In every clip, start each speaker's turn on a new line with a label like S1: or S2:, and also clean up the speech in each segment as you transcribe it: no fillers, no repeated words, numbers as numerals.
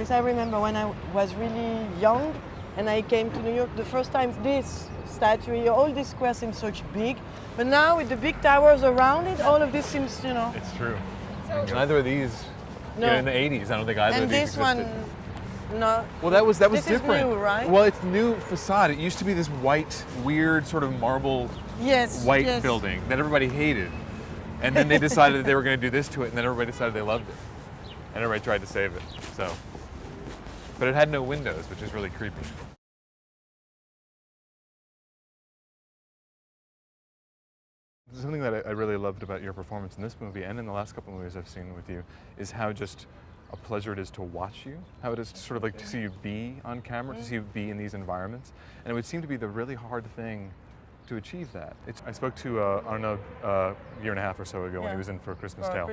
S1: Yes, I remember when I was really young and I came to New York the first time, this statue, all these squares seem so big. But now with the big towers around it, all of this seems,
S2: It's true. Neither of these, in the 80s, I don't think either of these
S1: existed. And
S2: existed.
S1: this one, no.
S2: Well, that was
S1: this
S2: different.
S1: Is new, right?
S2: Well, it's new facade. It used to be this white, weird sort of marble white building that everybody hated. And then they decided they were going to do this to it, and then everybody decided they loved it. And everybody tried to save it. So, but it had no windows, which is really creepy. Something that I really loved about your performance in this movie and in the last couple of movies I've seen with you is how just a pleasure it is to watch you, how it is to sort of like to see you be on camera, to see you be in these environments. And it would seem to be the really hard thing to achieve that. I spoke to Arnaud a year and a half or so ago when he was in for Christmas Tale.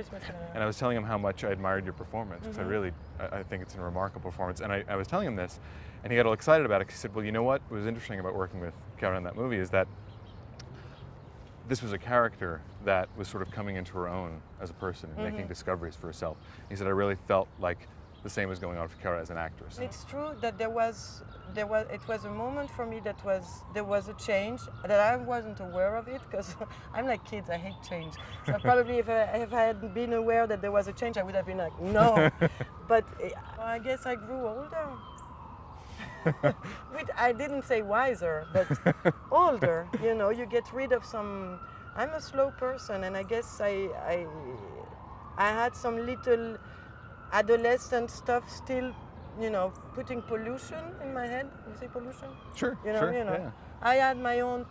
S2: And I was telling him how much I admired your performance, because I think it's a remarkable performance. And I was telling him this, and he got all excited about it. He said, well, you know what was interesting about working with Chiara in that movie is that this was a character that was sort of coming into her own as a person and making discoveries for herself. He said, I really felt like the same was going on for Chiara as an actress.
S1: It's true that it was a moment for me there was a change that I wasn't aware of it, because I'm like kids, I hate change. So probably if I had been aware that there was a change, I would have been like, no. But I guess I grew older. I didn't say wiser, but older. You get rid of some. I'm a slow person, and I guess I had some little adolescent stuff still, putting pollution in my head. You say pollution?
S2: Sure. Yeah.
S1: I had my own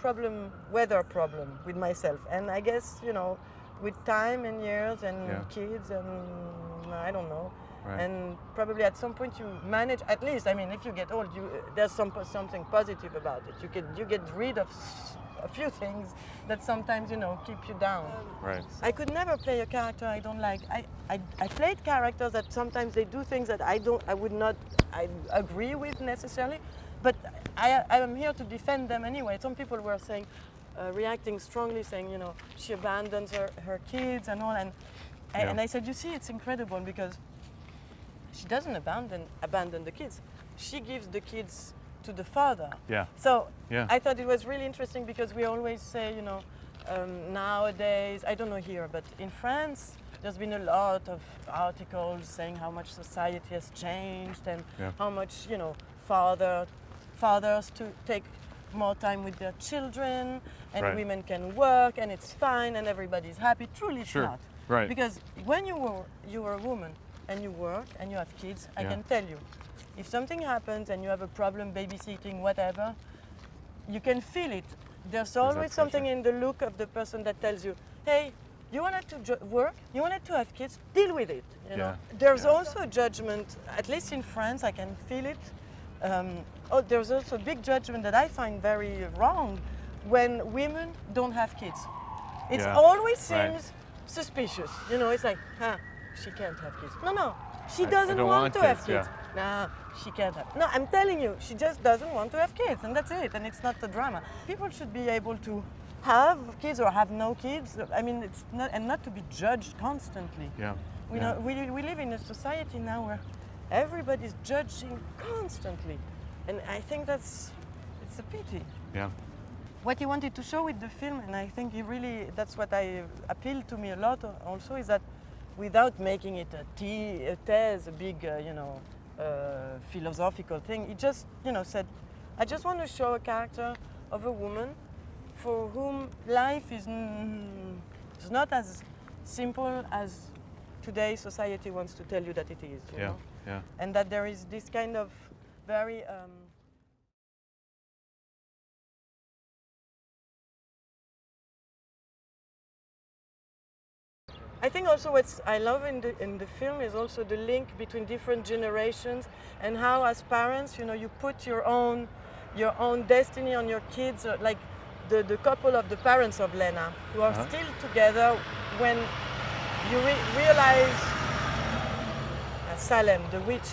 S1: weather problem with myself, and I guess with time and years and kids and I don't know. Right. And probably at some point you manage, at least, if you get old, there's something positive about it. You get rid of a few things that sometimes, keep you down.
S2: Right.
S1: I could never play a character I don't like. I played characters that sometimes they do things that I agree with necessarily, but I am here to defend them anyway. Some people were saying, reacting strongly, saying, she abandons her kids and all, and I said, you see, it's incredible, because she doesn't abandon the kids. She gives the kids to the father.
S2: Yeah.
S1: So I thought it was really interesting, because we always say, nowadays, I don't know here, but in France, there's been a lot of articles saying how much society has changed and how much, fathers to take more time with their children, and women can work, and it's fine, and everybody's happy. Truly, it's not.
S2: Right.
S1: Because when you were a woman, and you work and you have kids, I can tell you, if something happens and you have a problem babysitting, whatever, you can feel it. There's always something in the look of the person that tells you, hey, you wanted to work, you wanted to have kids, deal with it. There's also a judgment, at least in France, I can feel it. There's also a big judgment that I find very wrong when women don't have kids. It always seems suspicious. It's like, she can't have kids. No, she doesn't want to have kids. No, she can't have. No, I'm telling you, she just doesn't want to have kids, and that's it. And it's not the drama. People should be able to have kids or have no kids. It's not, and not to be judged constantly.
S2: Yeah.
S1: We live in a society now where everybody's judging constantly, and I think it's a pity.
S2: Yeah.
S1: What he wanted to show with the film, and I think that's what appealed to me a lot also, is that without making it a big, philosophical thing, he just, said, I just want to show a character of a woman for whom life is not as simple as today's society wants to tell you that it is. You know?
S2: Yeah.
S1: And that there is this kind of very... I think also what I love in the film is also the link between different generations, and how as parents, you put your own destiny on your kids, like the couple of the parents of Lena, who are still together when you realize Salem, the witch,